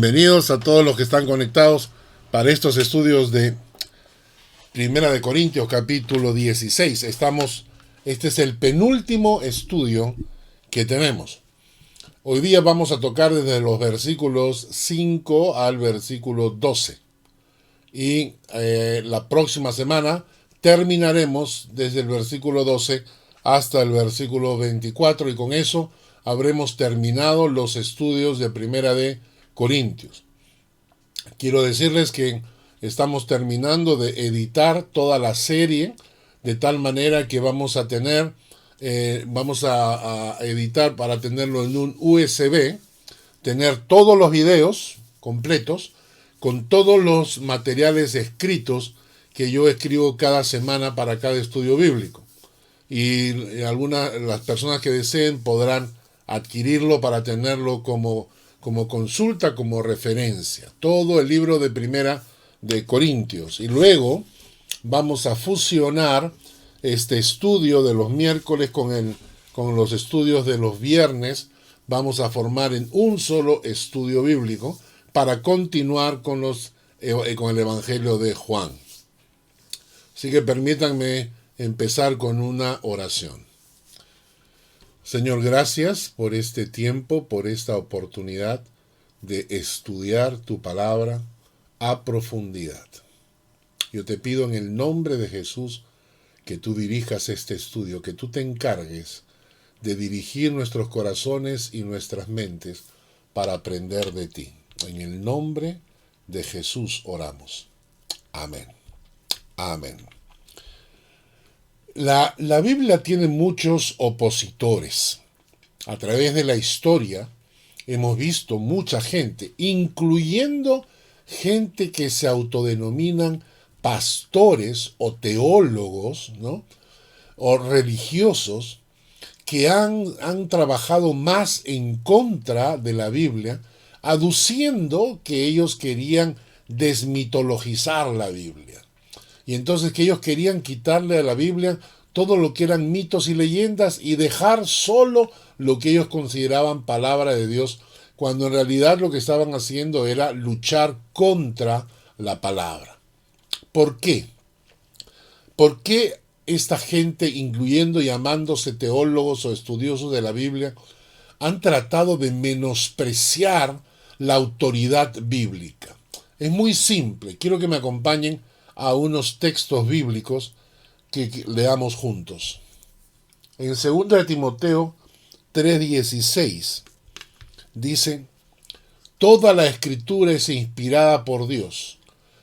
Bienvenidos a todos los que están conectados para estos estudios de Primera de Corintios, capítulo 16. Este es el penúltimo estudio que tenemos. Hoy día vamos a tocar desde los versículos 5 al versículo 12. Y la próxima semana terminaremos desde el versículo 12 hasta el versículo 24. Y con eso habremos terminado los estudios de Primera de Corintios. Quiero decirles que estamos terminando de editar toda la serie de tal manera que vamos a editar para tenerlo en un USB, tener todos los videos completos con todos los materiales escritos que yo escribo cada semana para cada estudio bíblico. Y las personas que deseen podrán adquirirlo para tenerlo como consulta, como referencia. Todo el libro de Primera de Corintios. Y luego vamos a fusionar este estudio de los miércoles con los estudios de los viernes. Vamos a formar en un solo estudio bíblico para continuar con el Evangelio de Juan. Así que permítanme empezar con una oración. Señor, gracias por este tiempo, por esta oportunidad de estudiar tu palabra a profundidad. Yo te pido en el nombre de Jesús que tú dirijas este estudio, que tú te encargues de dirigir nuestros corazones y nuestras mentes para aprender de ti. En el nombre de Jesús oramos. Amén. Amén. La Biblia tiene muchos opositores. A través de la historia hemos visto mucha gente, incluyendo gente que se autodenominan pastores o teólogos, ¿no?, o religiosos, que han trabajado más en contra de la Biblia, aduciendo que ellos querían desmitologizar la Biblia. Y entonces que ellos querían quitarle a la Biblia todo lo que eran mitos y leyendas y dejar solo lo que ellos consideraban palabra de Dios, cuando en realidad lo que estaban haciendo era luchar contra la palabra. ¿Por qué? ¿Por qué esta gente, incluyendo llamándose teólogos o estudiosos de la Biblia, han tratado de menospreciar la autoridad bíblica? Es muy simple. Quiero que me acompañen a unos textos bíblicos que leamos juntos. En 2 de Timoteo 3:16 dice: toda la escritura es inspirada por Dios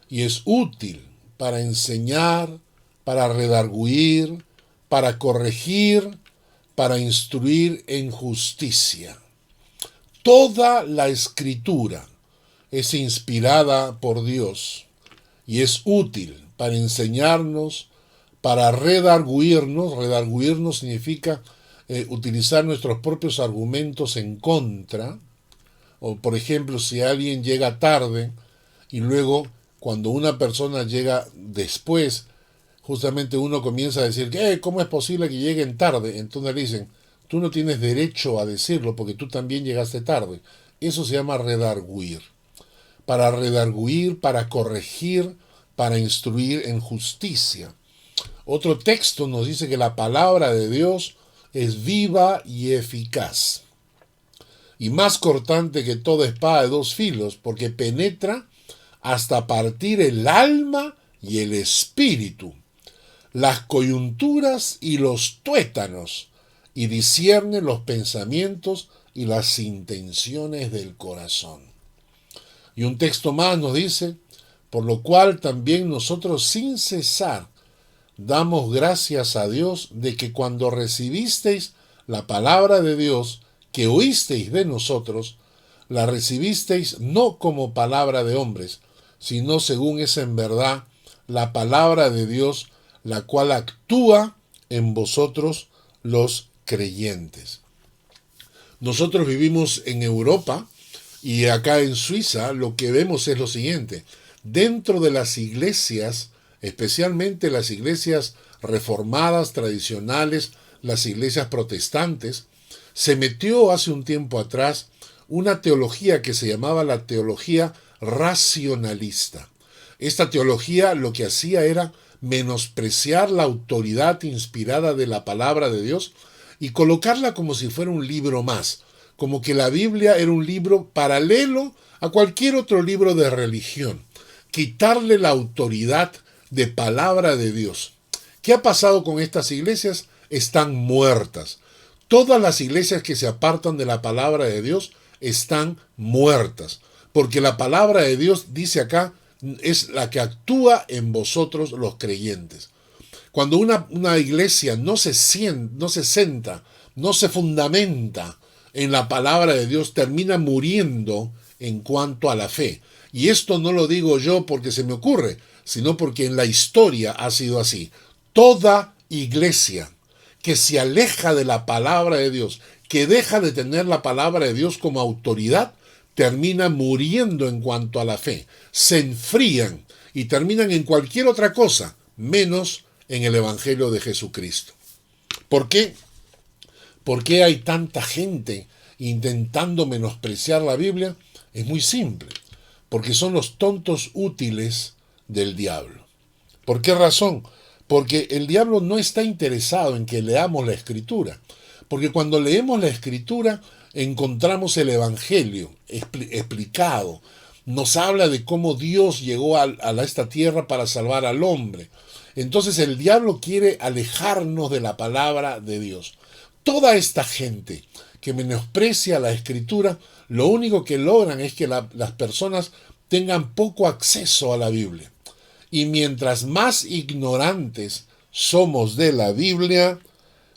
y es útil para enseñar, para redarguir, para corregir, para instruir en justicia. Toda la escritura es inspirada por Dios y es útil para enseñarnos, para redarguirnos. Redarguirnos significa utilizar nuestros propios argumentos en contra. O, por ejemplo, si alguien llega tarde y luego cuando una persona llega después, justamente uno comienza a decir, ¿cómo es posible que lleguen tarde? Entonces le dicen, tú no tienes derecho a decirlo porque tú también llegaste tarde. Eso se llama redarguir. Para redarguir, para corregir, para instruir en justicia. Otro texto nos dice que la palabra de Dios es viva y eficaz, y más cortante que toda espada de dos filos, porque penetra hasta partir el alma y el espíritu, las coyunturas y los tuétanos, y discierne los pensamientos y las intenciones del corazón. Y un texto más nos dice: por lo cual también nosotros sin cesar damos gracias a Dios de que cuando recibisteis la palabra de Dios que oísteis de nosotros, la recibisteis no como palabra de hombres, sino según es en verdad la palabra de Dios, la cual actúa en vosotros los creyentes. Nosotros vivimos en Europa y acá en Suiza lo que vemos es lo siguiente. Dentro de las iglesias, especialmente las iglesias reformadas, tradicionales, las iglesias protestantes, se metió hace un tiempo atrás una teología que se llamaba la teología racionalista. Esta teología lo que hacía era menospreciar la autoridad inspirada de la palabra de Dios y colocarla como si fuera un libro más, como que la Biblia era un libro paralelo a cualquier otro libro de religión, quitarle la autoridad de palabra de Dios. ¿Qué ha pasado con estas iglesias? Están muertas. Todas las iglesias que se apartan de la palabra de Dios están muertas, porque la palabra de Dios, dice acá, es la que actúa en vosotros los creyentes. Cuando una iglesia no se senta, no se fundamenta en la palabra de Dios, termina muriendo en cuanto a la fe. Y esto no lo digo yo porque se me ocurre, sino porque en la historia ha sido así. Toda iglesia que se aleja de la palabra de Dios, que deja de tener la palabra de Dios como autoridad, termina muriendo en cuanto a la fe. Se enfrían y terminan en cualquier otra cosa, menos en el Evangelio de Jesucristo. ¿Por qué? ¿Por qué hay tanta gente intentando menospreciar la Biblia? Es muy simple, porque son los tontos útiles del diablo. ¿Por qué razón? Porque el diablo no está interesado en que leamos la Escritura, porque cuando leemos la Escritura encontramos el Evangelio explicado. Nos habla de cómo Dios llegó a esta tierra para salvar al hombre. Entonces el diablo quiere alejarnos de la palabra de Dios. Toda esta gente que menosprecia la Escritura, lo único que logran es que las personas tengan poco acceso a la Biblia. Y mientras más ignorantes somos de la Biblia,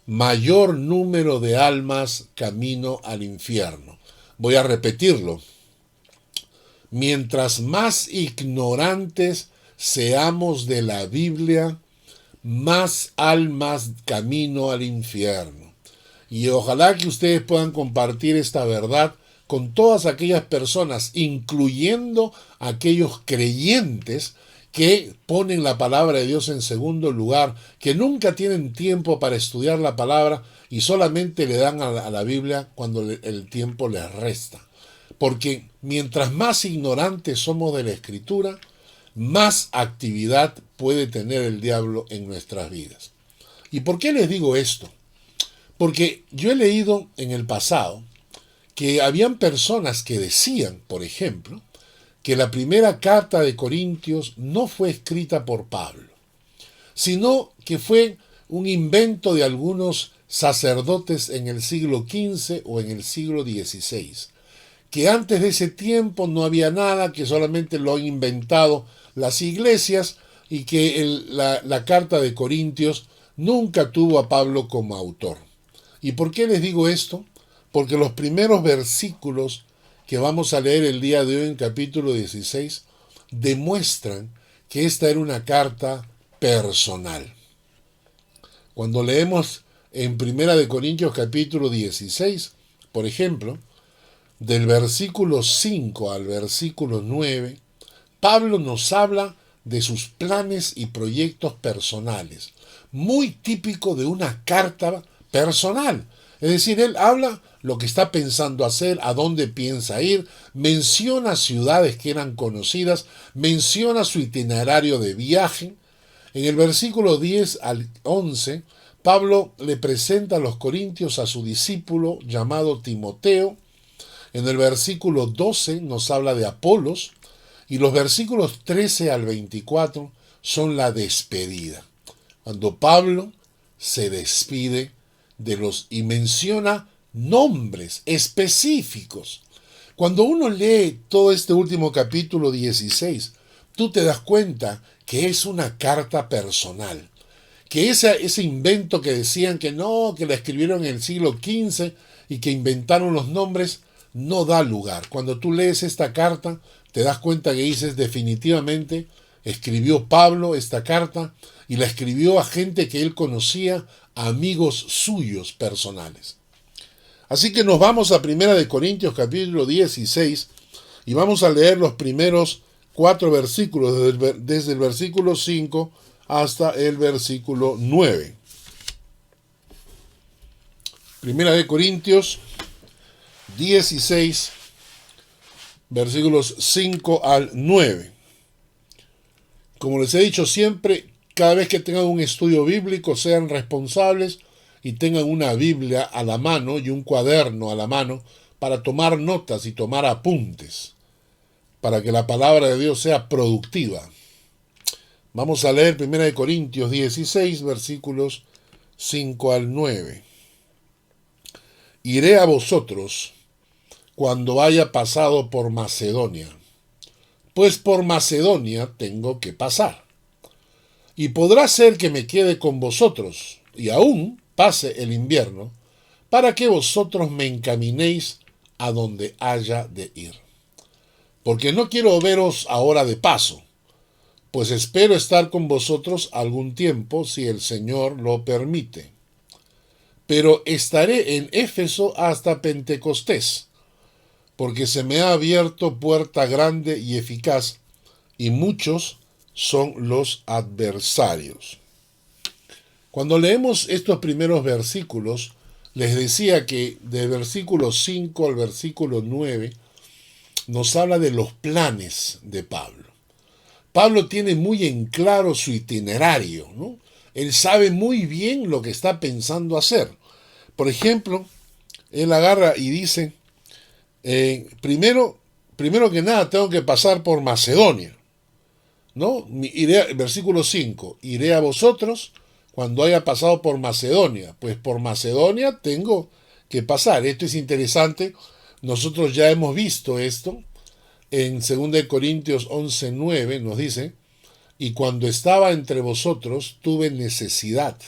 mayor número de almas camino al infierno. Voy a repetirlo. Mientras más ignorantes seamos de la Biblia, más almas camino al infierno. Y ojalá que ustedes puedan compartir esta verdad con todas aquellas personas, incluyendo aquellos creyentes que ponen la palabra de Dios en segundo lugar, que nunca tienen tiempo para estudiar la palabra y solamente le dan a la Biblia cuando el tiempo les resta. Porque mientras más ignorantes somos de la Escritura, más actividad puede tener el diablo en nuestras vidas. ¿Y por qué les digo esto? Porque yo he leído en el pasado que habían personas que decían, por ejemplo, que la primera carta de Corintios no fue escrita por Pablo, sino que fue un invento de algunos sacerdotes en el siglo XV o en el siglo XVI, que antes de ese tiempo no había nada, que solamente lo han inventado las iglesias y que la carta de Corintios nunca tuvo a Pablo como autor. ¿Y por qué les digo esto? Porque los primeros versículos que vamos a leer el día de hoy en capítulo 16 demuestran que esta era una carta personal. Cuando leemos en 1 Corintios capítulo 16, por ejemplo, del versículo 5 al versículo 9, Pablo nos habla de sus planes y proyectos personales, muy típico de una carta personal. Es decir, él habla lo que está pensando hacer, a dónde piensa ir, menciona ciudades que eran conocidas, menciona su itinerario de viaje. En el versículo 10 al 11, Pablo le presenta a los corintios a su discípulo llamado Timoteo. En el versículo 12 nos habla de Apolos, y los versículos 13 al 24 son la despedida, cuando Pablo se despide y menciona nombres específicos. Cuando uno lee todo este último capítulo 16, tú te das cuenta que es una carta personal, que ese invento que decían que no, que la escribieron en el siglo XV y que inventaron los nombres, no da lugar. Cuando tú lees esta carta, te das cuenta que dices definitivamente, escribió Pablo esta carta y la escribió a gente que él conocía, amigos suyos personales. Así que nos vamos a 1 Corintios capítulo 16 y vamos a leer los primeros 4 versículos, desde el versículo 5 hasta el versículo 9. 1 Corintios 16, versículos 5 al 9. Como les he dicho siempre, cada vez que tengan un estudio bíblico, sean responsables y tengan una Biblia a la mano y un cuaderno a la mano para tomar notas y tomar apuntes, para que la palabra de Dios sea productiva. Vamos a leer 1 Corintios 16, versículos 5 al 9. Iré a vosotros cuando haya pasado por Macedonia, pues por Macedonia tengo que pasar. Y podrá ser que me quede con vosotros, y aún pase el invierno, para que vosotros me encaminéis a donde haya de ir. Porque no quiero veros ahora de paso, pues espero estar con vosotros algún tiempo, si el Señor lo permite. Pero estaré en Éfeso hasta Pentecostés, porque se me ha abierto puerta grande y eficaz, y muchos son los adversarios. Cuando leemos estos primeros versículos, les decía que del versículo 5 al versículo 9 nos habla de los planes de Pablo. Pablo tiene muy en claro su itinerario, ¿no? Él sabe muy bien lo que está pensando hacer. Por ejemplo, él agarra y dice, primero que nada tengo que pasar por Macedonia, ¿no? Versículo 5, iré a vosotros cuando haya pasado por Macedonia. Pues por Macedonia tengo que pasar. Esto es interesante. Nosotros ya hemos visto esto. En 2 Corintios 11:9 nos dice, y cuando estaba entre vosotros tuve necesidad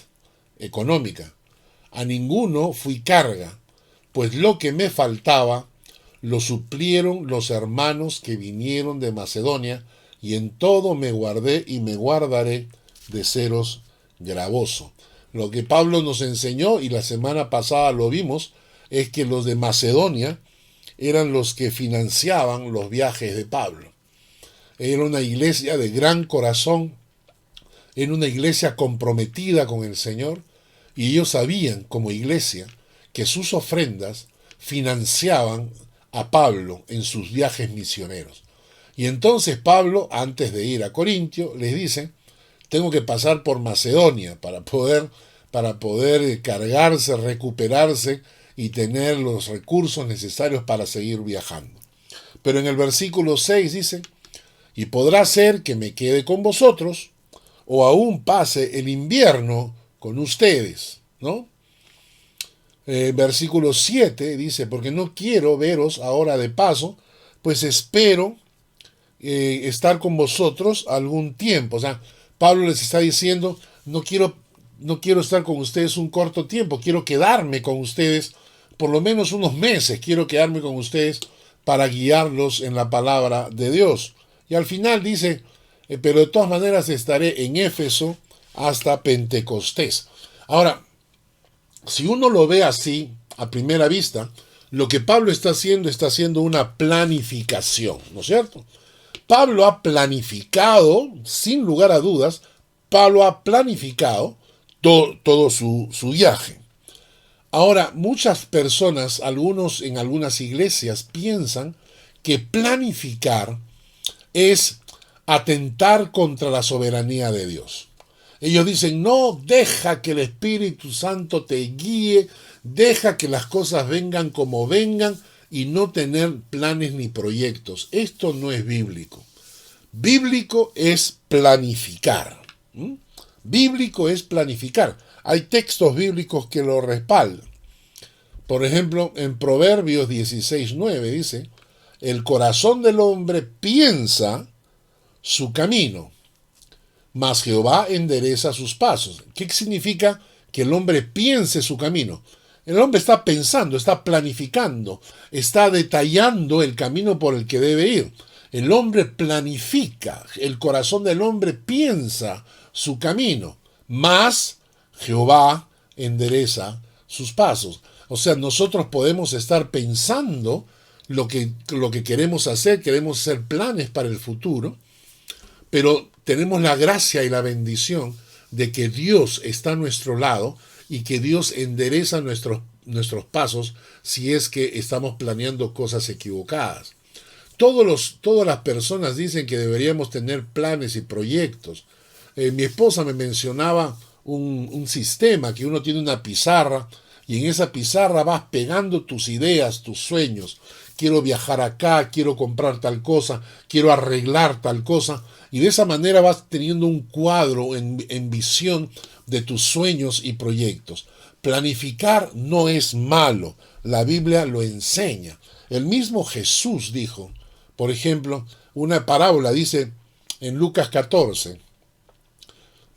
económica. A ninguno fui carga, pues lo que me faltaba lo suplieron los hermanos que vinieron de Macedonia, y en todo me guardé y me guardaré de seros gravoso. Lo que Pablo nos enseñó, y la semana pasada lo vimos, es que los de Macedonia eran los que financiaban los viajes de Pablo. Era una iglesia de gran corazón, era una iglesia comprometida con el Señor, y ellos sabían como iglesia que sus ofrendas financiaban a Pablo en sus viajes misioneros. Y entonces Pablo, antes de ir a Corintio, les dice, tengo que pasar por Macedonia para poder cargarse, recuperarse y tener los recursos necesarios para seguir viajando. Pero en el versículo 6 dice, y podrá ser que me quede con vosotros, o aún pase el invierno con ustedes, ¿no? Versículo 7 dice, porque no quiero veros ahora de paso, pues espero estar con vosotros algún tiempo. O sea, Pablo les está diciendo, no quiero estar con ustedes un corto tiempo, quiero quedarme con ustedes por lo menos unos meses, quiero quedarme con ustedes para guiarlos en la palabra de Dios. Y al final dice, pero de todas maneras estaré en Éfeso hasta Pentecostés. Ahora, si uno lo ve así, a primera vista, lo que Pablo está haciendo una planificación, ¿no es cierto? Pablo ha planificado, sin lugar a dudas, Pablo ha planificado todo su viaje. Ahora, muchas personas, algunos en algunas iglesias, piensan que planificar es atentar contra la soberanía de Dios. Ellos dicen, no, deja que el Espíritu Santo te guíe, deja que las cosas vengan como vengan y no tener planes ni proyectos. Esto no es bíblico. Bíblico es planificar. Bíblico es planificar. Hay textos bíblicos que lo respaldan. Por ejemplo, en Proverbios 16:9 dice, el corazón del hombre piensa su camino, mas Jehová endereza sus pasos. ¿Qué significa que el hombre piense su camino? El hombre está pensando, está planificando, está detallando el camino por el que debe ir. El hombre planifica, el corazón del hombre piensa su camino, mas Jehová endereza sus pasos. O sea, nosotros podemos estar pensando lo que queremos hacer planes para el futuro, pero tenemos la gracia y la bendición de que Dios está a nuestro lado y que Dios endereza nuestros pasos si es que estamos planeando cosas equivocadas. todas las personas dicen que deberíamos tener planes y proyectos. Mi esposa me mencionaba un sistema que uno tiene una pizarra y en esa pizarra vas pegando tus ideas, tus sueños. Quiero viajar acá, quiero comprar tal cosa, quiero arreglar tal cosa. Y de esa manera vas teniendo un cuadro en visión de tus sueños y proyectos. Planificar no es malo, la Biblia lo enseña. El mismo Jesús dijo, por ejemplo, una parábola dice en Lucas 14,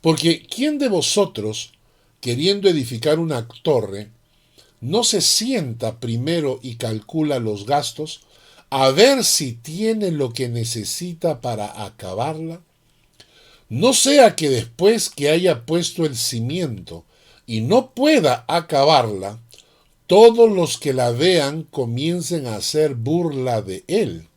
porque ¿quién de vosotros, queriendo edificar una torre, no se sienta primero y calcula los gastos, a ver si tiene lo que necesita para acabarla? No sea que después que haya puesto el cimiento y no pueda acabarla, todos los que la vean comiencen a hacer burla de él,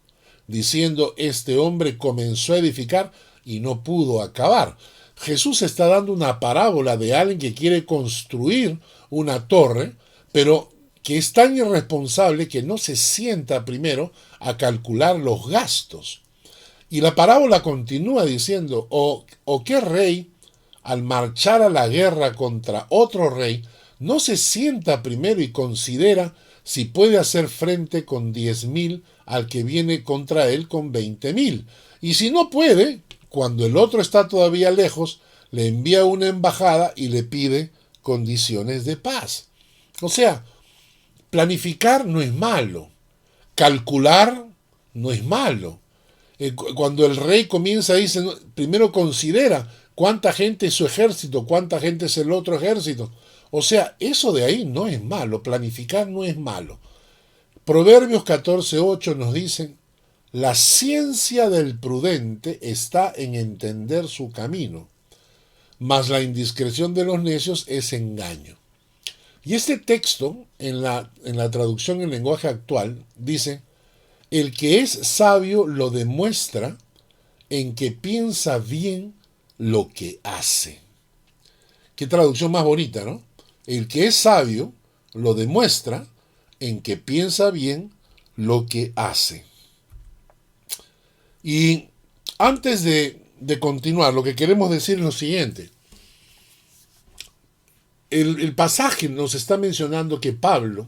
diciendo, este hombre comenzó a edificar y no pudo acabar. Jesús está dando una parábola de alguien que quiere construir una torre, pero que es tan irresponsable que no se sienta primero a calcular los gastos. Y la parábola continúa diciendo, o qué rey, al marchar a la guerra contra otro rey, no se sienta primero y considera si puede hacer frente con 10.000 al que viene contra él con 20.000. Y si no puede, cuando el otro está todavía lejos, le envía una embajada y le pide condiciones de paz. O sea, planificar no es malo, calcular no es malo. Cuando el rey comienza, dice, primero considera cuánta gente es su ejército, cuánta gente es el otro ejército. O sea, eso de ahí no es malo, planificar no es malo. Proverbios 14:8 nos dice, la ciencia del prudente está en entender su camino, mas la indiscreción de los necios es engaño. Y este texto, en la traducción en lenguaje actual, dice, el que es sabio lo demuestra en que piensa bien lo que hace. Qué traducción más bonita, ¿no? El que es sabio lo demuestra en que piensa bien lo que hace. Y antes de continuar, lo que queremos decir es lo siguiente. El pasaje nos está mencionando que Pablo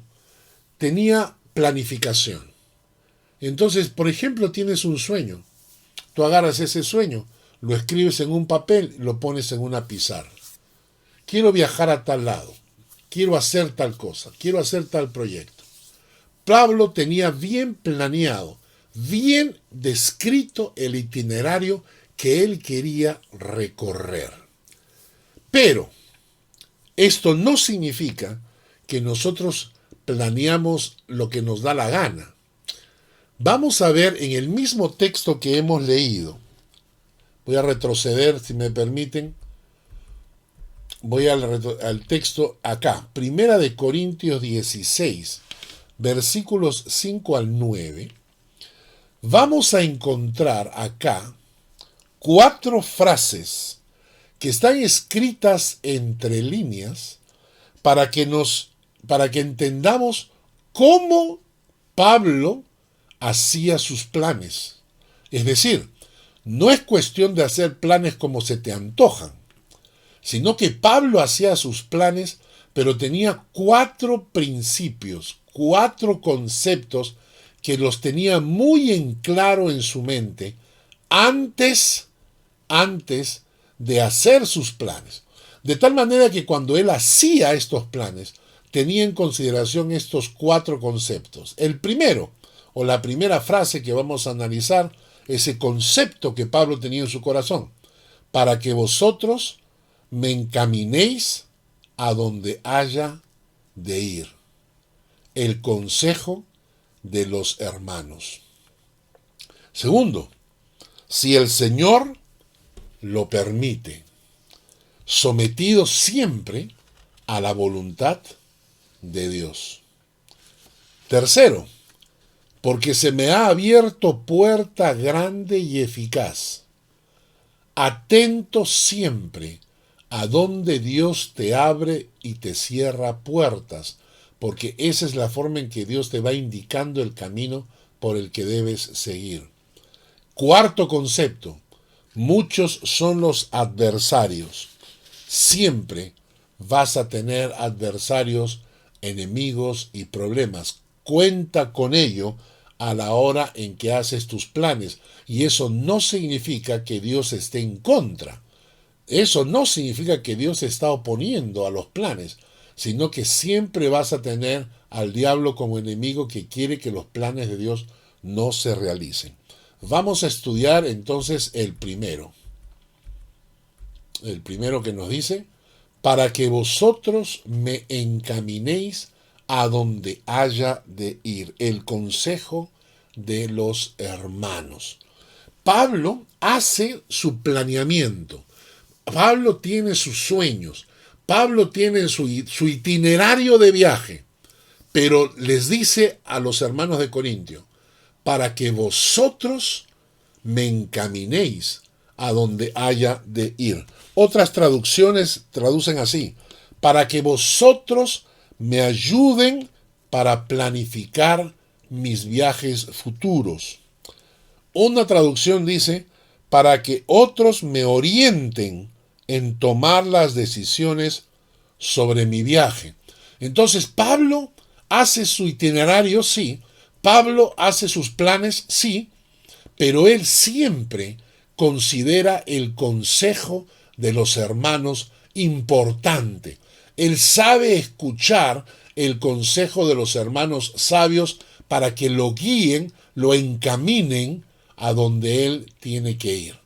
tenía planificación. Entonces, por ejemplo, tienes un sueño. Tú agarras ese sueño, lo escribes en un papel, lo pones en una pizarra. Quiero viajar a tal lado. Quiero hacer tal cosa. Quiero hacer tal proyecto. Pablo tenía bien planeado, bien descrito el itinerario que él quería recorrer. Pero esto no significa que nosotros planeamos lo que nos da la gana. Vamos a ver en el mismo texto que hemos leído. Voy a retroceder, si me permiten. Voy al texto acá. Primera de Corintios 16, versículos 5 al 9. Vamos a encontrar acá 4 frases que están escritas entre líneas para que entendamos cómo Pablo hacía sus planes. Es decir, no es cuestión de hacer planes como se te antojan, sino que Pablo hacía sus planes, pero tenía 4 principios, 4 conceptos que los tenía muy en claro en su mente antes de hacer sus planes. De tal manera que cuando él hacía estos planes, tenía en consideración estos 4 conceptos. El primero, o la primera frase que vamos a analizar, ese concepto que Pablo tenía en su corazón, para que vosotros me encaminéis a donde haya de ir. El consejo de los hermanos. Segundo, si el Señor lo permite, sometido siempre a la voluntad de Dios. Tercero, porque se me ha abierto puerta grande y eficaz. Atento siempre a donde Dios te abre y te cierra puertas, porque esa es la forma en que Dios te va indicando el camino por el que debes seguir. Cuarto concepto, muchos son los adversarios. Siempre vas a tener adversarios, enemigos y problemas. Cuenta con ello a la hora en que haces tus planes. Y eso no significa que Dios esté en contra. Eso no significa que Dios se está oponiendo a los planes, sino que siempre vas a tener al diablo como enemigo que quiere que los planes de Dios no se realicen. Vamos a estudiar entonces el primero. El primero que nos dice, para que vosotros me encaminéis a donde haya de ir. El consejo de los hermanos. Pablo hace su planeamiento. Pablo tiene sus sueños. Pablo tiene su itinerario de viaje. Pero les dice a los hermanos de Corintio, para que vosotros me encaminéis a donde haya de ir. Otras traducciones traducen así, para que vosotros me ayuden para planificar mis viajes futuros. Una traducción dice, para que otros me orienten en tomar las decisiones sobre mi viaje. Entonces, Pablo hace su itinerario, sí. Pablo hace sus planes, sí. Pero él siempre considera el consejo de los hermanos importante. Él sabe escuchar el consejo de los hermanos sabios para que lo guíen, lo encaminen a donde él tiene que ir.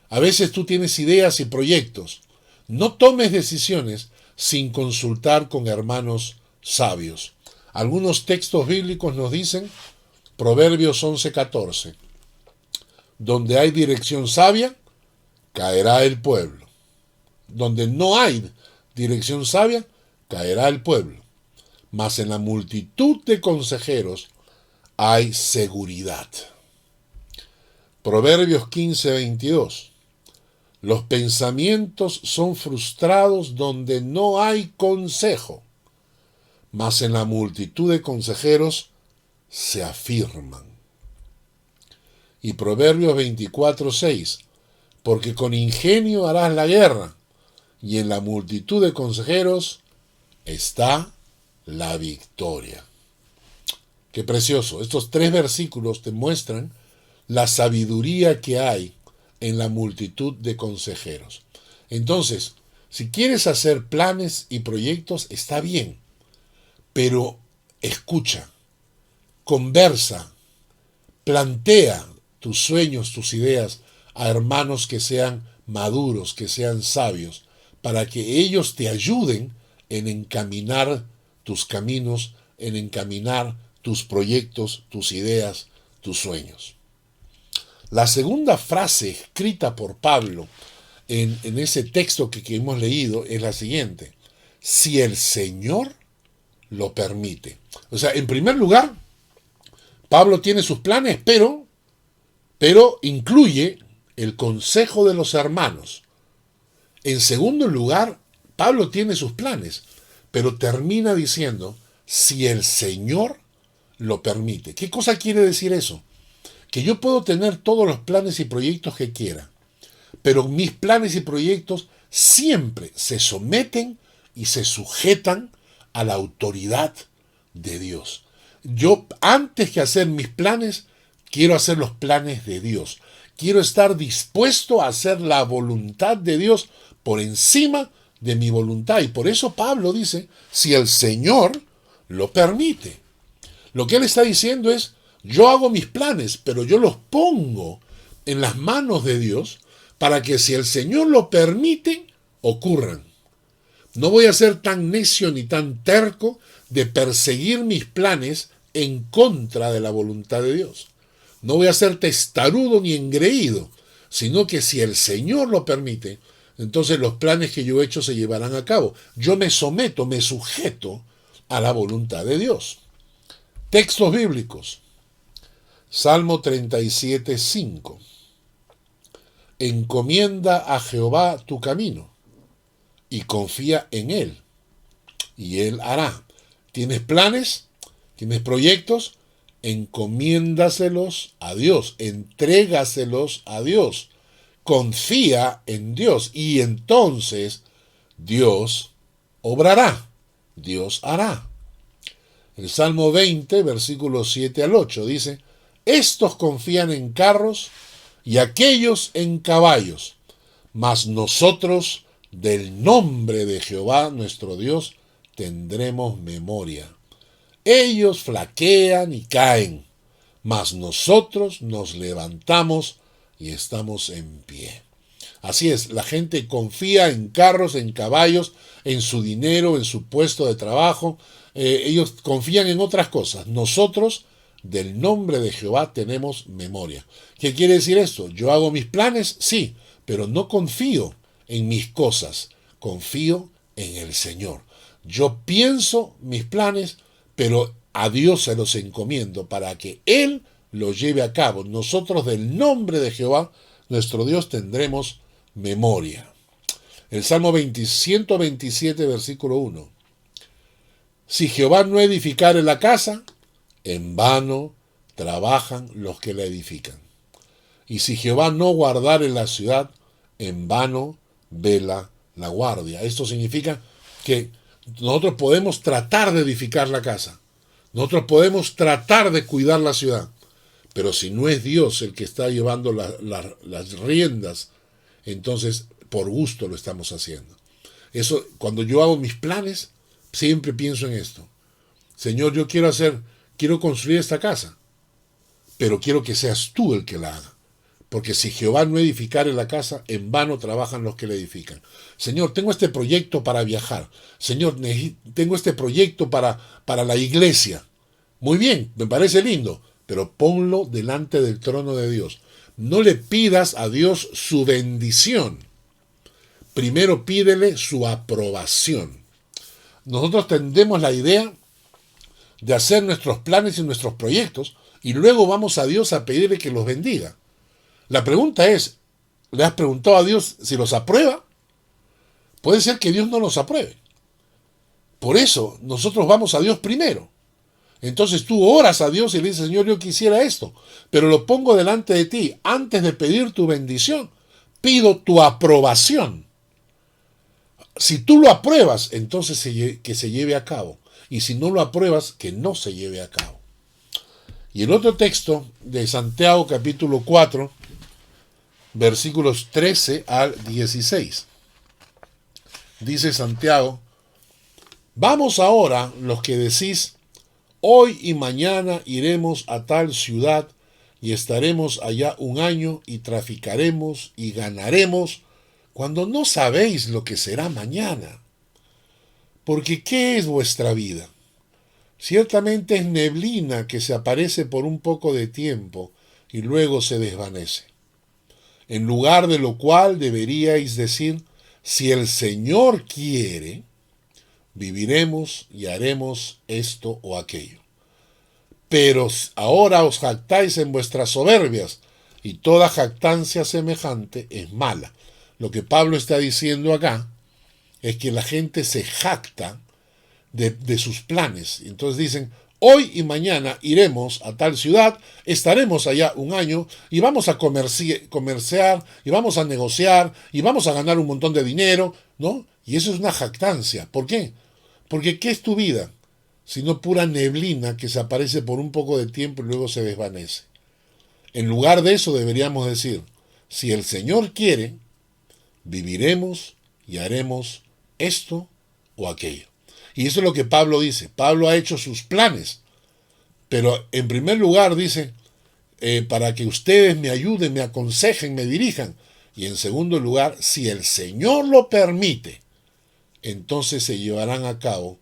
A veces tú tienes ideas y proyectos. No tomes decisiones sin consultar con hermanos sabios. Algunos textos bíblicos nos dicen, Proverbios 11:14, donde hay dirección sabia, caerá el pueblo. Donde no hay dirección sabia, caerá el pueblo. Mas en la multitud de consejeros hay seguridad. Proverbios 15:22. Los pensamientos son frustrados donde no hay consejo, mas en la multitud de consejeros se afirman. Y Proverbios 24:6. Porque con ingenio harás la guerra, y en la multitud de consejeros está la victoria. Qué precioso. Estos 3 versículos te muestran la sabiduría que hay en la multitud de consejeros. Entonces, si quieres hacer planes y proyectos, está bien, pero escucha, conversa, plantea tus sueños, tus ideas a hermanos que sean maduros, que sean sabios, para que ellos te ayuden en encaminar tus caminos, en encaminar tus proyectos, tus ideas, tus sueños. La segunda frase escrita por Pablo en ese texto que hemos leído es la siguiente: si el Señor lo permite. O sea, en primer lugar, Pablo tiene sus planes, pero incluye el consejo de los hermanos. En segundo lugar, Pablo tiene sus planes, pero termina diciendo, si el Señor lo permite. ¿Qué cosa quiere decir eso? Que yo puedo tener todos los planes y proyectos que quiera, pero mis planes y proyectos siempre se someten y se sujetan a la autoridad de Dios. Yo, antes que hacer mis planes, quiero hacer los planes de Dios. Quiero estar dispuesto a hacer la voluntad de Dios por encima de mi voluntad. Y por eso Pablo dice, si el Señor lo permite. Lo que él está diciendo es, yo hago mis planes, pero yo los pongo en las manos de Dios para que si el Señor lo permite, ocurran. No voy a ser tan necio ni tan terco de perseguir mis planes en contra de la voluntad de Dios. No voy a ser testarudo ni engreído, sino que si el Señor lo permite, entonces los planes que yo he hecho se llevarán a cabo. Yo me someto, me sujeto a la voluntad de Dios. Textos bíblicos. Salmo 37:5. Encomienda a Jehová tu camino y confía en Él, y Él hará. ¿Tienes planes? ¿Tienes proyectos? encomiéndaselos a Dios, entrégaselos a Dios, confía en Dios y entonces Dios obrará, Dios hará. El Salmo 20, versículos 7 al 8 dice, estos confían en carros y aquellos en caballos, mas nosotros del nombre de Jehová nuestro Dios tendremos memoria. Ellos flaquean y caen, mas nosotros nos levantamos y estamos en pie. Así es, la gente confía en carros, en caballos, en su dinero, en su puesto de trabajo. Ellos confían en otras cosas. Nosotros, del nombre de Jehová, tenemos memoria. ¿Qué quiere decir esto? Yo hago mis planes, sí, pero no confío en mis cosas. Confío en el Señor. Yo pienso mis planes, pero a Dios se los encomiendo para que Él los lleve a cabo. Nosotros del nombre de Jehová, nuestro Dios, tendremos memoria. El Salmo 127, versículo 1. Si Jehová no edificare la casa, en vano trabajan los que la edifican. Y si Jehová no guardare la ciudad, en vano vela la guardia. Esto significa que nosotros podemos tratar de edificar la casa. Nosotros podemos tratar de cuidar la ciudad. Pero si no es Dios el que está llevando las riendas, entonces por gusto lo estamos haciendo. Eso, cuando yo hago mis planes, siempre pienso en esto. Señor, yo quiero construir esta casa, pero quiero que seas tú el que la haga. Porque si Jehová no edificare la casa, en vano trabajan los que la edifican. Señor, tengo este proyecto para viajar. Señor, tengo este proyecto para la iglesia. Muy bien, me parece lindo, pero ponlo delante del trono de Dios. No le pidas a Dios su bendición. Primero pídele su aprobación. Nosotros tendemos la idea de hacer nuestros planes y nuestros proyectos y luego vamos a Dios a pedirle que los bendiga. La pregunta es, ¿le has preguntado a Dios si los aprueba? Puede ser que Dios no los apruebe. Por eso nosotros vamos a Dios primero. Entonces tú oras a Dios y le dices, Señor, yo quisiera esto, pero lo pongo delante de ti. Antes de pedir tu bendición, pido tu aprobación. Si tú lo apruebas, entonces que se lleve a cabo. Y si no lo apruebas, que no se lleve a cabo. Y el otro texto de Santiago capítulo 4, versículos 13 al 16. Dice Santiago, vamos ahora los que decís, hoy y mañana iremos a tal ciudad y estaremos allá un año y traficaremos y ganaremos, cuando no sabéis lo que será mañana. Porque ¿qué es vuestra vida? Ciertamente es neblina que se aparece por un poco de tiempo y luego se desvanece. En lugar de lo cual deberíais decir, si el Señor quiere, viviremos y haremos esto o aquello. Pero ahora os jactáis en vuestras soberbias, y toda jactancia semejante es mala. Lo que Pablo está diciendo acá es que la gente se jacta de sus planes. Entonces dicen, hoy y mañana iremos a tal ciudad, estaremos allá un año y vamos a comerciar y vamos a negociar y vamos a ganar un montón de dinero, ¿no? Y eso es una jactancia. ¿Por qué? Porque ¿qué es tu vida? Sino pura neblina que se aparece por un poco de tiempo y luego se desvanece. En lugar de eso deberíamos decir, si el Señor quiere, viviremos y haremos esto o aquello. Y eso es lo que Pablo dice. Pablo ha hecho sus planes. Pero en primer lugar dice, para que ustedes me ayuden, me aconsejen, me dirijan. Y en segundo lugar, si el Señor lo permite, entonces se llevarán a cabo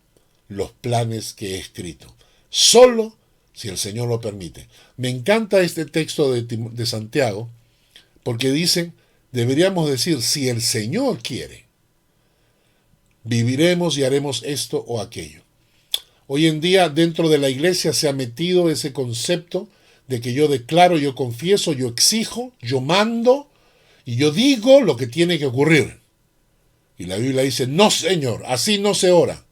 los planes que he escrito. Solo si el Señor lo permite. Me encanta este texto de Santiago, porque dice, deberíamos decir, si el Señor quiere, viviremos y haremos esto o aquello. Hoy en día dentro de la iglesia se ha metido ese concepto de que yo declaro, yo confieso, yo exijo, yo mando y yo digo lo que tiene que ocurrir. Y la Biblia dice, no Señor, así no se ora.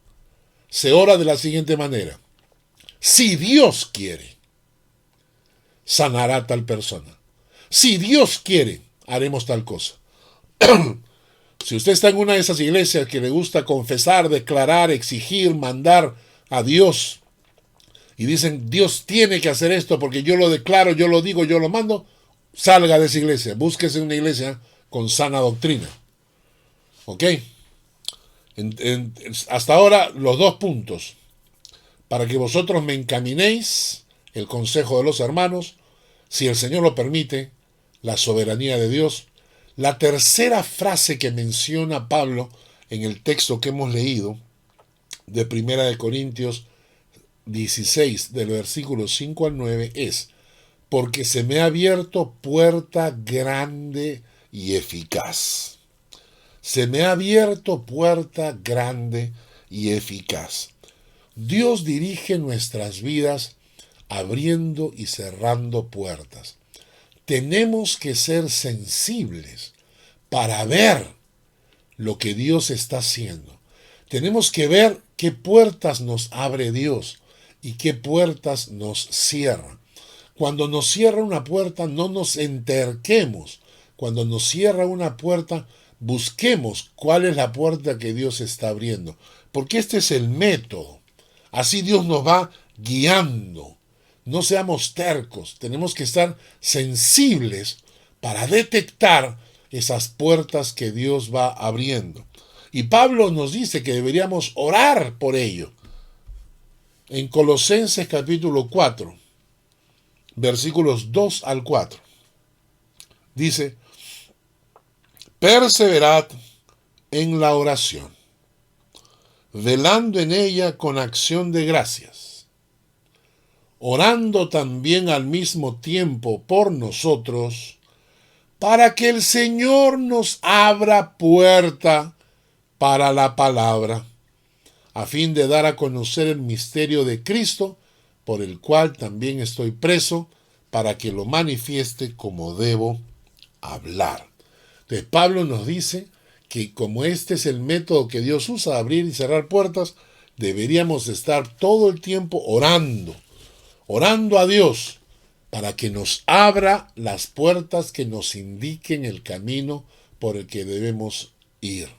Se ora de la siguiente manera. Si Dios quiere. sanará a tal persona. Si Dios quiere, haremos tal cosa. Si usted está en una de esas iglesias que le gusta confesar, declarar, exigir, mandar a Dios, y dicen, Dios tiene que hacer esto porque yo lo declaro, yo lo digo, yo lo mando, salga de esa iglesia, búsquese una iglesia con sana doctrina. ¿Ok? Hasta ahora, los dos puntos. Para que vosotros me encaminéis, el consejo de los hermanos, si el Señor lo permite, la soberanía de Dios. La tercera frase que menciona Pablo en el texto que hemos leído, de 1 Corintios 16, del versículo 5 al 9, es: porque se me ha abierto puerta grande y eficaz. Se me ha abierto puerta grande y eficaz. Dios dirige nuestras vidas abriendo y cerrando puertas. Tenemos que ser sensibles para ver lo que Dios está haciendo. Tenemos que ver qué puertas nos abre Dios y qué puertas nos cierra. Cuando nos cierra una puerta, no nos enterquemos. Cuando nos cierra una puerta, busquemos cuál es la puerta que Dios está abriendo. Porque este es el método. Así Dios nos va guiando. No seamos tercos. Tenemos que estar sensibles para detectar esas puertas que Dios va abriendo. Y Pablo nos dice que deberíamos orar por ello. En Colosenses capítulo 4, versículos 2 al 4. Dice: perseverad en la oración, velando en ella con acción de gracias, orando también al mismo tiempo por nosotros, para que el Señor nos abra puerta para la palabra, a fin de dar a conocer el misterio de Cristo, por el cual también estoy preso, para que lo manifieste como debo hablar. Entonces Pablo nos dice que como este es el método que Dios usa, abrir y cerrar puertas, deberíamos estar todo el tiempo orando a Dios para que nos abra las puertas que nos indiquen el camino por el que debemos ir.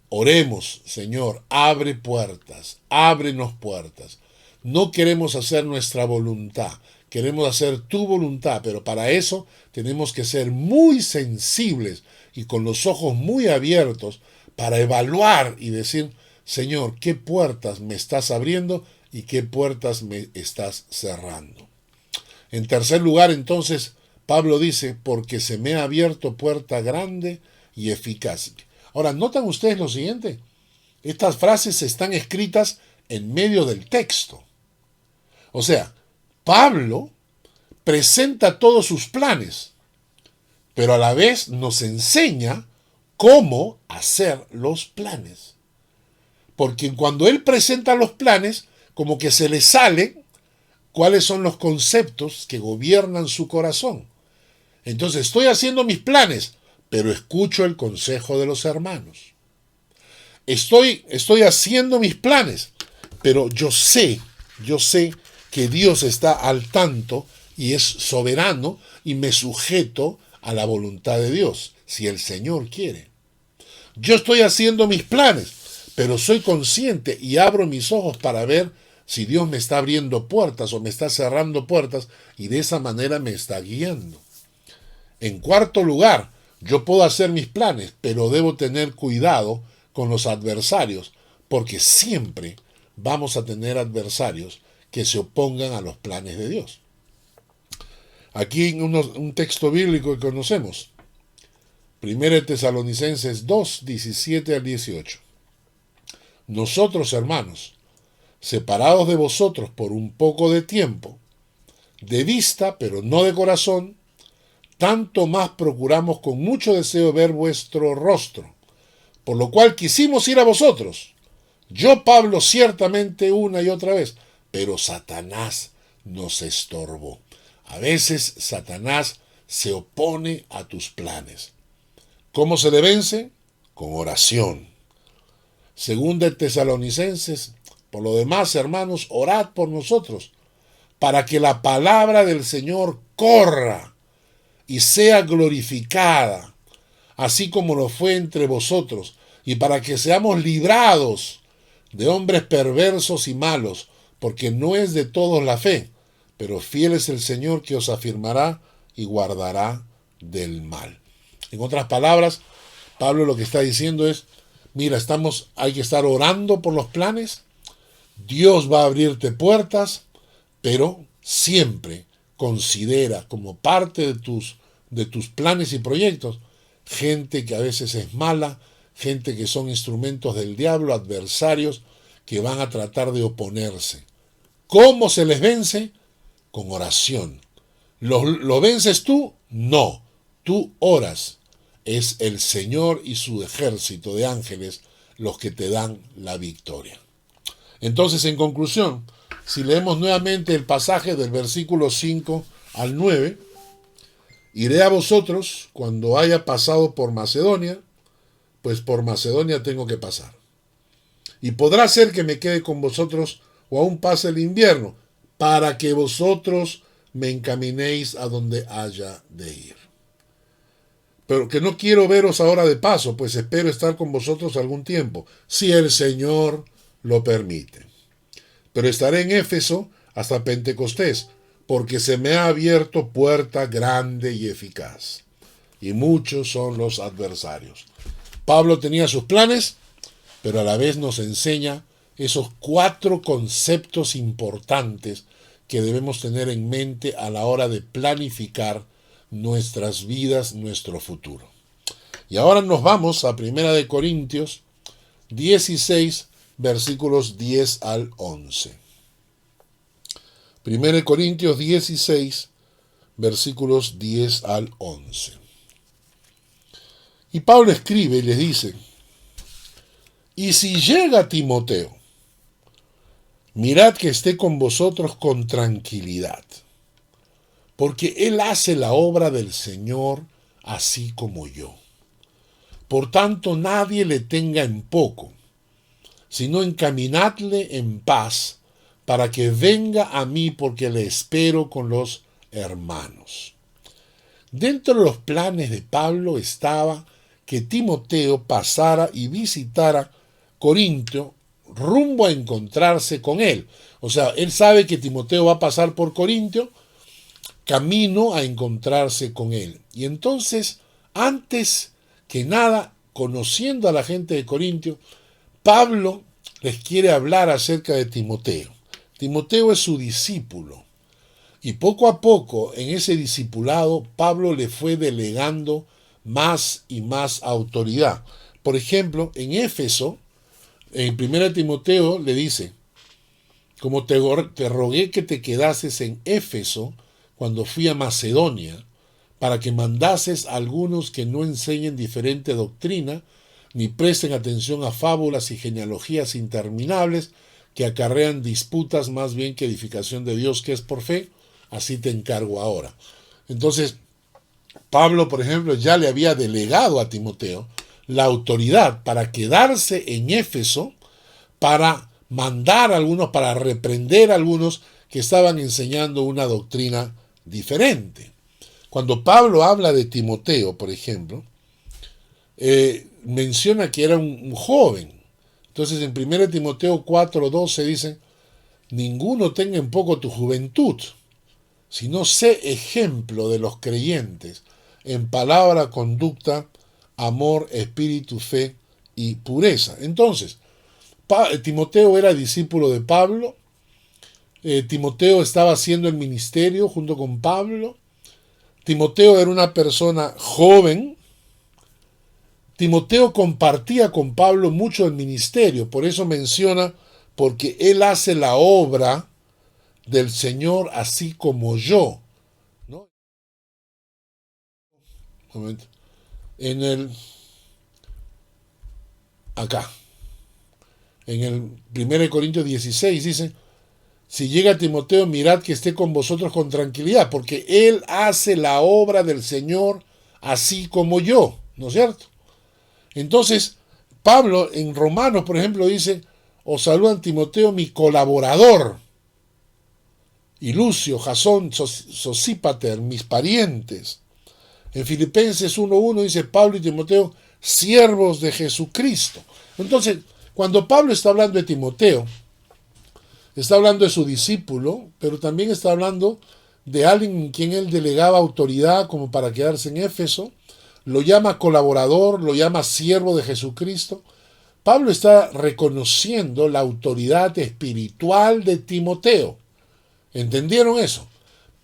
Oremos: Señor, abre puertas, ábrenos puertas. No queremos hacer nuestra voluntad, queremos hacer tu voluntad, pero para eso tenemos que ser muy sensibles y con los ojos muy abiertos para evaluar y decir: Señor, ¿qué puertas me estás abriendo y qué puertas me estás cerrando? En tercer lugar, entonces, Pablo dice: porque se me ha abierto puerta grande y eficaz. Ahora, ¿notan ustedes lo siguiente? Estas frases están escritas en medio del texto. O sea, Pablo presenta todos sus planes, pero a la vez nos enseña cómo hacer los planes. Porque cuando él presenta los planes, como que se le sale cuáles son los conceptos que gobiernan su corazón. Entonces, estoy haciendo mis planes, pero escucho el consejo de los hermanos. Estoy haciendo mis planes, pero yo sé que Dios está al tanto y es soberano y me sujeto a la voluntad de Dios, si el Señor quiere. Yo estoy haciendo mis planes, pero soy consciente y abro mis ojos para ver si Dios me está abriendo puertas o me está cerrando puertas, y de esa manera me está guiando. En cuarto lugar, yo puedo hacer mis planes, pero debo tener cuidado con los adversarios, porque siempre vamos a tener adversarios que se opongan a los planes de Dios. Aquí un texto bíblico que conocemos, 1 Tesalonicenses 2, 17 al 18. Nosotros, hermanos, separados de vosotros por un poco de tiempo, de vista pero no de corazón, tanto más procuramos con mucho deseo ver vuestro rostro, por lo cual quisimos ir a vosotros. Yo, Pablo, ciertamente una y otra vez, pero Satanás nos estorbó. A veces Satanás se opone a tus planes. ¿Cómo se le vence? Con oración. Según de Tesalonicenses: por lo demás, hermanos, orad por nosotros, para que la palabra del Señor corra y sea glorificada, así como lo fue entre vosotros, y para que seamos librados de hombres perversos y malos, porque no es de todos la fe, pero fiel es el Señor que os afirmará y guardará del mal. En otras palabras, Pablo lo que está diciendo es, mira, hay que estar orando por los planes, Dios va a abrirte puertas, pero siempre considera como parte de tus planes y proyectos gente que a veces es mala, gente que son instrumentos del diablo, adversarios que van a tratar de oponerse. ¿Cómo se les vence? Con oración. ¿Lo vences tú? No. Tú oras. Es el Señor y su ejército de ángeles los que te dan la victoria. Entonces, en conclusión, si leemos nuevamente el pasaje del versículo 5 al 9, iré a vosotros cuando haya pasado por Macedonia, pues por Macedonia tengo que pasar. Y podrá ser que me quede con vosotros o aún pase el invierno, para que vosotros me encaminéis a donde haya de ir. Pero que no quiero veros ahora de paso, pues espero estar con vosotros algún tiempo, si el Señor lo permite. Pero estaré en Éfeso hasta Pentecostés, porque se me ha abierto puerta grande y eficaz, y muchos son los adversarios. Pablo tenía sus planes, pero a la vez nos enseña esos 4 conceptos importantes que debemos tener en mente a la hora de planificar nuestras vidas, nuestro futuro. Y ahora nos vamos a 1 Corintios 16, versículos 10 al 11. 1 Corintios 16, versículos 10 al 11. Y Pablo escribe y les dice, y si llega Timoteo, mirad que esté con vosotros con tranquilidad, porque él hace la obra del Señor así como yo. Por tanto, nadie le tenga en poco, sino encaminadle en paz, para que venga a mí, porque le espero con los hermanos. Dentro de los planes de Pablo estaba que Timoteo pasara y visitara Corinto rumbo a encontrarse con él. O sea, él sabe que Timoteo va a pasar por Corinto, camino a encontrarse con él. Y entonces, antes que nada, conociendo a la gente de Corinto, Pablo les quiere hablar acerca de Timoteo. Timoteo es su discípulo. Y poco a poco, en ese discipulado, Pablo le fue delegando más y más autoridad. Por ejemplo, en Éfeso, en 1 Timoteo le dice, como te rogué que te quedases en Éfeso cuando fui a Macedonia, para que mandases a algunos que no enseñen diferente doctrina, ni presten atención a fábulas y genealogías interminables que acarrean disputas más bien que edificación de Dios que es por fe, así te encargo ahora. Entonces, Pablo, por ejemplo, ya le había delegado a Timoteo la autoridad para quedarse en Éfeso, para mandar a algunos, para reprender a algunos que estaban enseñando una doctrina diferente. Cuando Pablo habla de Timoteo, por ejemplo, menciona que era un joven. Entonces en 1 Timoteo 4:12 dice, ninguno tenga en poco tu juventud, sino sé ejemplo de los creyentes en palabra, conducta, amor, espíritu, fe y pureza. Entonces, Timoteo era discípulo de Pablo, Timoteo estaba haciendo el ministerio junto con Pablo, Timoteo era una persona joven, Timoteo compartía con Pablo mucho el ministerio, por eso menciona, porque él hace la obra del Señor así como yo, ¿no? Un momento. Acá, en el 1 Corintios 16 dice, si llega Timoteo, mirad que esté con vosotros con tranquilidad, porque él hace la obra del Señor así como yo, ¿no es cierto? Entonces, Pablo en Romanos, por ejemplo, dice, os saludan Timoteo, mi colaborador, y Lucio, Jasón, Sosípater, mis parientes. En Filipenses 1:1 dice Pablo y Timoteo, siervos de Jesucristo. Entonces, cuando Pablo está hablando de Timoteo, está hablando de su discípulo, pero también está hablando de alguien en quien él delegaba autoridad como para quedarse en Éfeso. Lo llama colaborador, lo llama siervo de Jesucristo. Pablo está reconociendo la autoridad espiritual de Timoteo. ¿Entendieron eso?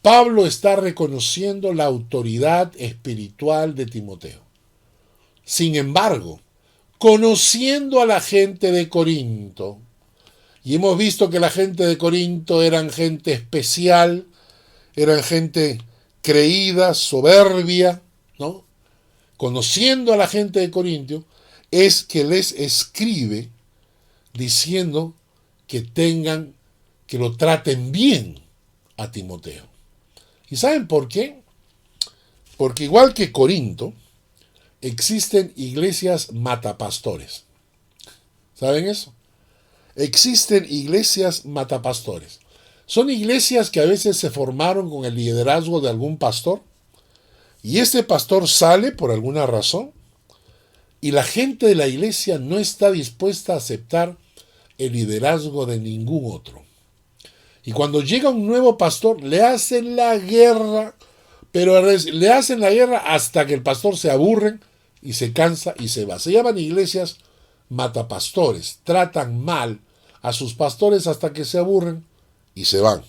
Pablo está reconociendo la autoridad espiritual de Timoteo. Sin embargo, conociendo a la gente de Corinto, y hemos visto que la gente de Corinto eran gente especial, eran gente creída, soberbia, ¿no? Conociendo a la gente de Corinto, es que les escribe diciendo que lo traten bien a Timoteo. ¿Y saben por qué? Porque igual que Corinto, existen iglesias matapastores. ¿Saben eso? Existen iglesias matapastores. Son iglesias que a veces se formaron con el liderazgo de algún pastor y este pastor sale por alguna razón y la gente de la iglesia no está dispuesta a aceptar el liderazgo de ningún otro. Y cuando llega un nuevo pastor, le hacen la guerra, pero le hacen la guerra hasta que el pastor se aburre y se cansa y se va. Se llaman iglesias matapastores. Tratan mal a sus pastores hasta que se aburren y se van.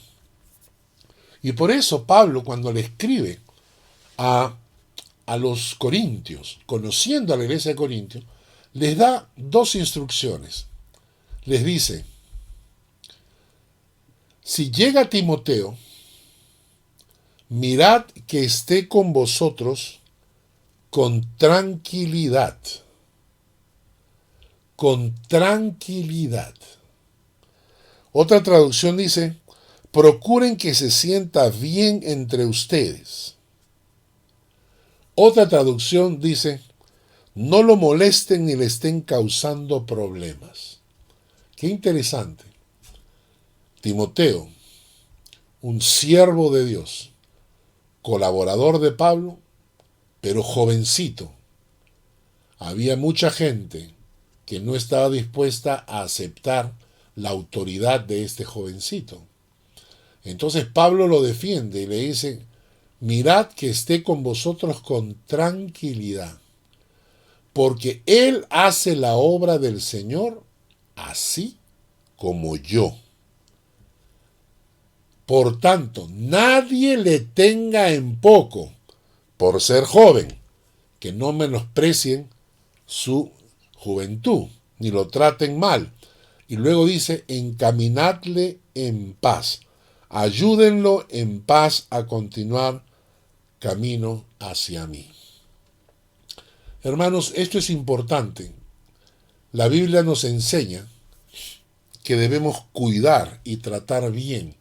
Y por eso Pablo, cuando le escribe a los corintios, conociendo a la iglesia de Corintios, les da dos instrucciones. Les dice, si llega Timoteo, mirad que esté con vosotros con tranquilidad. Con tranquilidad. Otra traducción dice, procuren que se sienta bien entre ustedes. Otra traducción dice, no lo molesten ni le estén causando problemas. Qué interesante. Timoteo, un siervo de Dios, colaborador de Pablo, pero jovencito. Había mucha gente que no estaba dispuesta a aceptar la autoridad de este jovencito. Entonces Pablo lo defiende y le dice, mirad que esté con vosotros con tranquilidad, porque él hace la obra del Señor así como yo. Por tanto, nadie le tenga en poco por ser joven, que no menosprecien su juventud, ni lo traten mal. Y luego dice, encaminadle en paz, ayúdenlo en paz a continuar camino hacia mí. Hermanos, esto es importante. La Biblia nos enseña que debemos cuidar y tratar bien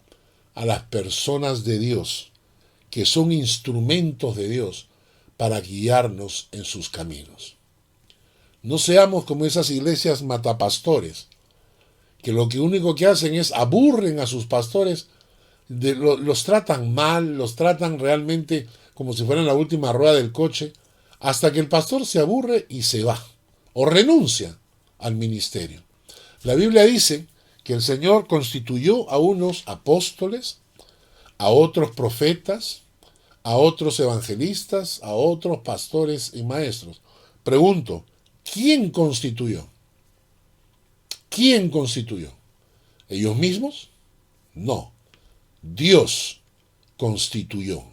a las personas de Dios, que son instrumentos de Dios para guiarnos en sus caminos. No seamos como esas iglesias matapastores, que lo único que hacen es aburren a sus pastores, los tratan mal, los tratan realmente como si fueran la última rueda del coche, hasta que el pastor se aburre y se va, o renuncia al ministerio. La Biblia dice que el Señor constituyó a unos apóstoles, a otros profetas, a otros evangelistas, a otros pastores y maestros. Pregunto, ¿quién constituyó? ¿Quién constituyó? ¿Ellos mismos? No. Dios constituyó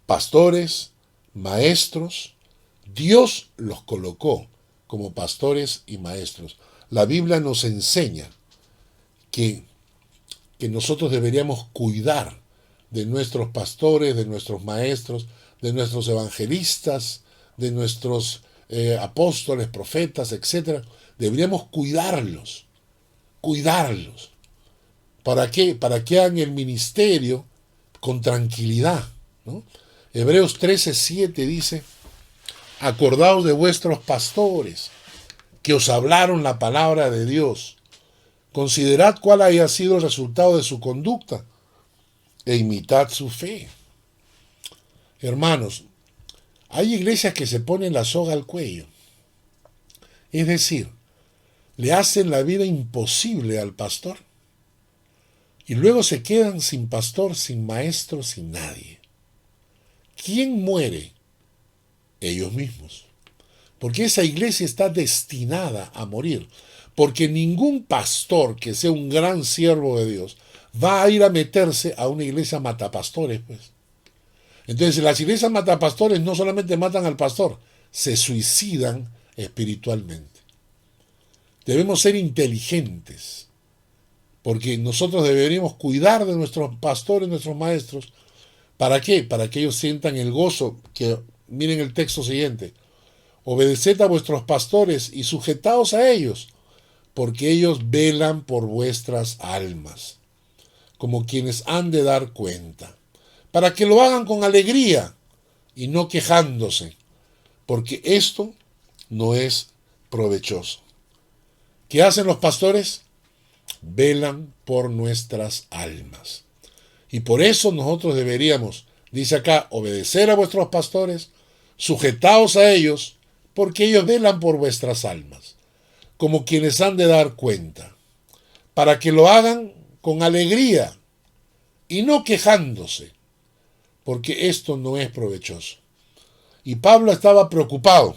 pastores, maestros. Dios los colocó como pastores y maestros. La Biblia nos enseña que nosotros deberíamos cuidar de nuestros pastores, de nuestros maestros, de nuestros evangelistas, de nuestros apóstoles, profetas, etc. Deberíamos cuidarlos. ¿Para qué? Para que hagan el ministerio con tranquilidad, ¿no? Hebreos 13:7 dice, acordaos de vuestros pastores, que os hablaron la palabra de Dios. Considerad cuál haya sido el resultado de su conducta. e imitad su fe. Hermanos, hay iglesias que se ponen la soga al cuello. Es decir, le hacen la vida imposible al pastor y luego se quedan sin pastor, sin maestro, sin nadie. ¿Quién muere? Ellos mismos. Porque esa iglesia está destinada a morir. Porque ningún pastor que sea un gran siervo de Dios va a ir a meterse a una iglesia matapastores, pues. Entonces, las iglesias matapastores no solamente matan al pastor, se suicidan espiritualmente. Debemos ser inteligentes, porque nosotros deberíamos cuidar de nuestros pastores, nuestros maestros. ¿Para qué? Para que ellos sientan el gozo. Que miren el texto siguiente. Obedeced a vuestros pastores y sujetaos a ellos, porque ellos velan por vuestras almas, como quienes han de dar cuenta, para que lo hagan con alegría y no quejándose, porque esto no es provechoso. ¿Qué hacen los pastores? Velan por nuestras almas. Y por eso nosotros deberíamos, dice acá, obedecer a vuestros pastores, sujetaos a ellos, porque ellos velan por vuestras almas, como quienes han de dar cuenta, para que lo hagan con alegría y no quejándose, porque esto no es provechoso. Y Pablo estaba preocupado.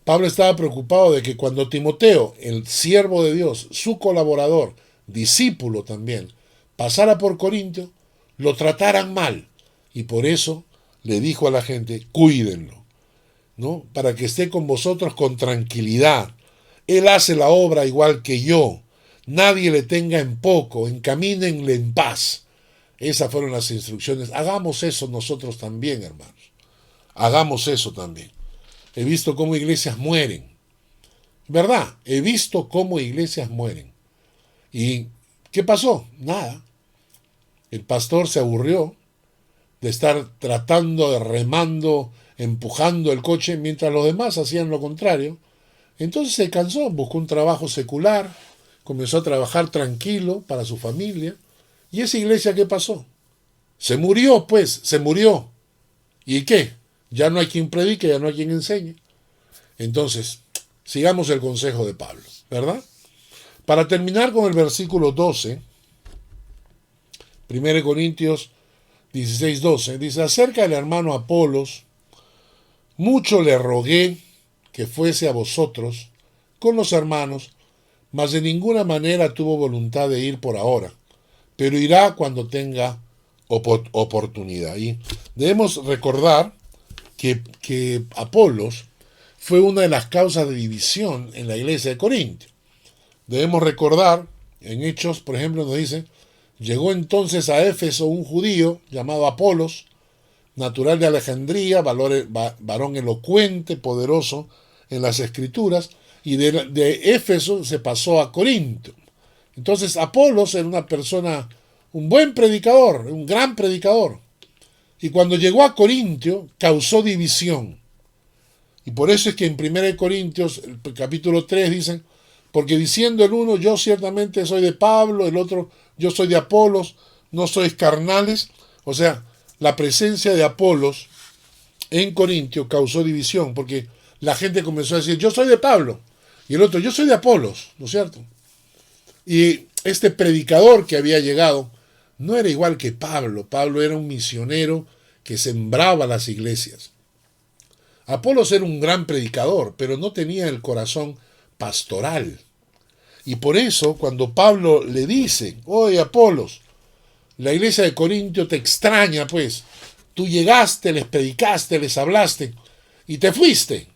Pablo estaba preocupado de que cuando Timoteo, el siervo de Dios, su colaborador, discípulo también, pasara por Corintio, lo trataran mal. Y por eso le dijo a la gente, cuídenlo, ¿no? Para que esté con vosotros con tranquilidad. Él hace la obra igual que yo. Nadie le tenga en poco, encamínenle en paz. Esas fueron las instrucciones. Hagamos eso nosotros también, hermanos. Hagamos eso también. He visto cómo iglesias mueren. ¿Verdad? He visto cómo iglesias mueren. ¿Y qué pasó? Nada. El pastor se aburrió de estar tratando de remando, empujando el coche, mientras los demás hacían lo contrario. Entonces se cansó, buscó un trabajo secular, comenzó a trabajar tranquilo para su familia. ¿Y esa iglesia qué pasó? Se murió, pues, se murió. ¿Y qué? Ya no hay quien predique, ya no hay quien enseñe. Entonces, sigamos el consejo de Pablo, ¿verdad? Para terminar con el versículo 12, 1 Corintios 16:12, dice, acerca del hermano Apolos, mucho le rogué que fuese a vosotros con los hermanos, mas de ninguna manera tuvo voluntad de ir por ahora, pero irá cuando tenga oportunidad. Y debemos recordar que Apolos fue una de las causas de división en la iglesia de Corintio. Debemos recordar, en Hechos, por ejemplo, nos dice, llegó entonces a Éfeso un judío llamado Apolos, natural de Alejandría, varón elocuente, poderoso en las escrituras, y de Éfeso se pasó a Corinto. Entonces Apolos era una persona, un buen predicador, un gran predicador. Y cuando llegó a Corintio, causó división. Y por eso es que en 1 Corintios, el capítulo 3, dicen, porque diciendo el uno, yo ciertamente soy de Pablo, el otro, yo soy de Apolos, no sois carnales. O sea, la presencia de Apolos en Corintio causó división, porque la gente comenzó a decir, yo soy de Pablo, y el otro, yo soy de Apolos, ¿no es cierto? Y este predicador que había llegado no era igual que Pablo. Pablo era un misionero que sembraba las iglesias. Apolos era un gran predicador, pero no tenía el corazón pastoral. Y por eso, cuando Pablo le dice, oye Apolos, la iglesia de Corintio te extraña, pues, tú llegaste, les predicaste, les hablaste, y te fuiste.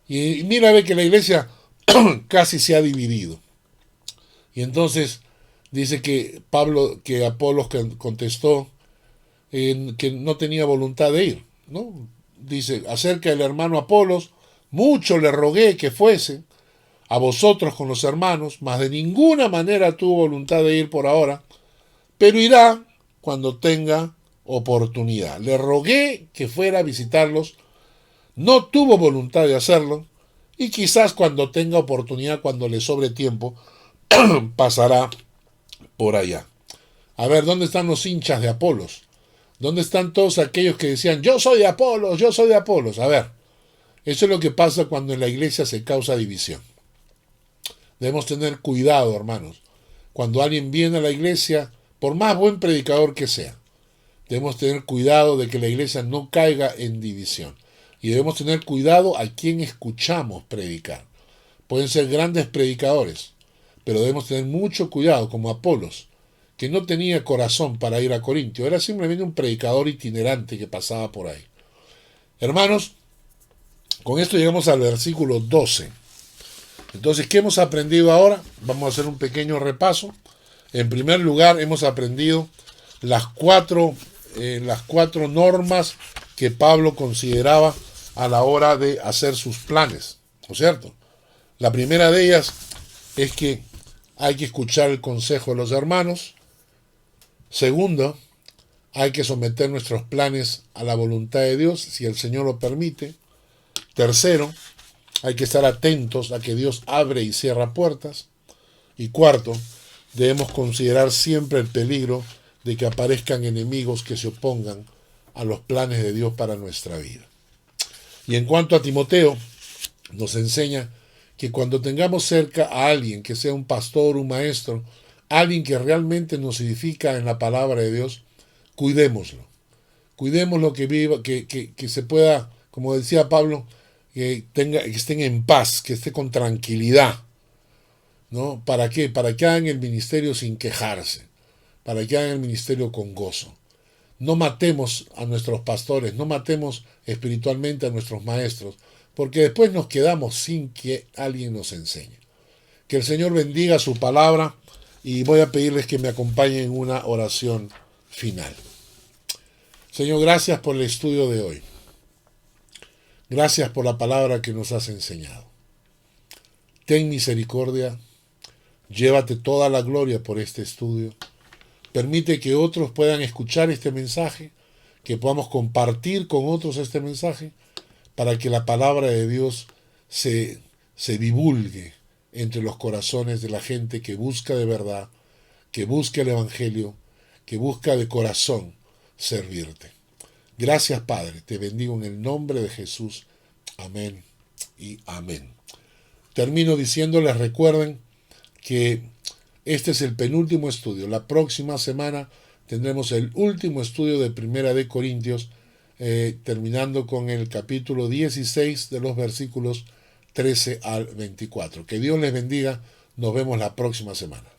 Y mira, ve que la iglesia casi se ha dividido. Y entonces dice que Apolos contestó que no tenía voluntad de ir, ¿no? Dice, acerca del hermano Apolos, mucho le rogué que fuese a vosotros con los hermanos, mas de ninguna manera tuvo voluntad de ir por ahora, pero irá cuando tenga oportunidad. Le rogué que fuera a visitarlos, no tuvo voluntad de hacerlo, y quizás cuando tenga oportunidad, cuando le sobre tiempo, pasará por allá. A ver, ¿dónde están los hinchas de Apolos? ¿Dónde están todos aquellos que decían, yo soy de Apolos, yo soy de Apolos? A ver, eso es lo que pasa cuando en la iglesia se causa división. Debemos tener cuidado, hermanos. Cuando alguien viene a la iglesia, por más buen predicador que sea, debemos tener cuidado de que la iglesia no caiga en división. Y debemos tener cuidado a quien escuchamos predicar. Pueden ser grandes predicadores, pero debemos tener mucho cuidado, como Apolos, que no tenía corazón para ir a Corintio, era simplemente un predicador itinerante que pasaba por ahí. Hermanos, con esto llegamos al versículo 12. Entonces, ¿qué hemos aprendido ahora? Vamos a hacer un pequeño repaso. En primer lugar, hemos aprendido las cuatro normas que Pablo consideraba a la hora de hacer sus planes, ¿no es cierto? La primera de ellas es que hay que escuchar el consejo de los hermanos. Segundo, hay que someter nuestros planes a la voluntad de Dios, si el Señor lo permite. Tercero, hay que estar atentos a que Dios abre y cierra puertas. Y cuarto, debemos considerar siempre el peligro de que aparezcan enemigos que se opongan a los planes de Dios para nuestra vida. Y en cuanto a Timoteo, nos enseña que cuando tengamos cerca a alguien que sea un pastor, un maestro, alguien que realmente nos edifica en la palabra de Dios, cuidémoslo. Cuidémoslo, que viva, que se pueda, como decía Pablo, que estén en paz, que esté con tranquilidad. ¿No? ¿Para qué? Para que hagan el ministerio sin quejarse, para que hagan el ministerio con gozo. No matemos a nuestros pastores, no matemos espiritualmente a nuestros maestros, porque después nos quedamos sin que alguien nos enseñe. Que el Señor bendiga su palabra y voy a pedirles que me acompañen en una oración final. Señor, gracias por el estudio de hoy. Gracias por la palabra que nos has enseñado. Ten misericordia. Llévate toda la gloria por este estudio. Permite que otros puedan escuchar este mensaje, que podamos compartir con otros este mensaje, para que la palabra de Dios se divulgue entre los corazones de la gente que busca de verdad, que busca el Evangelio, que busca de corazón servirte. Gracias, Padre. Te bendigo en el nombre de Jesús. Amén y amén. Termino diciéndoles, recuerden que este es el penúltimo estudio. La próxima semana tendremos el último estudio de Primera de Corintios, terminando con el capítulo 16 de los versículos 13 al 24. Que Dios les bendiga. Nos vemos la próxima semana.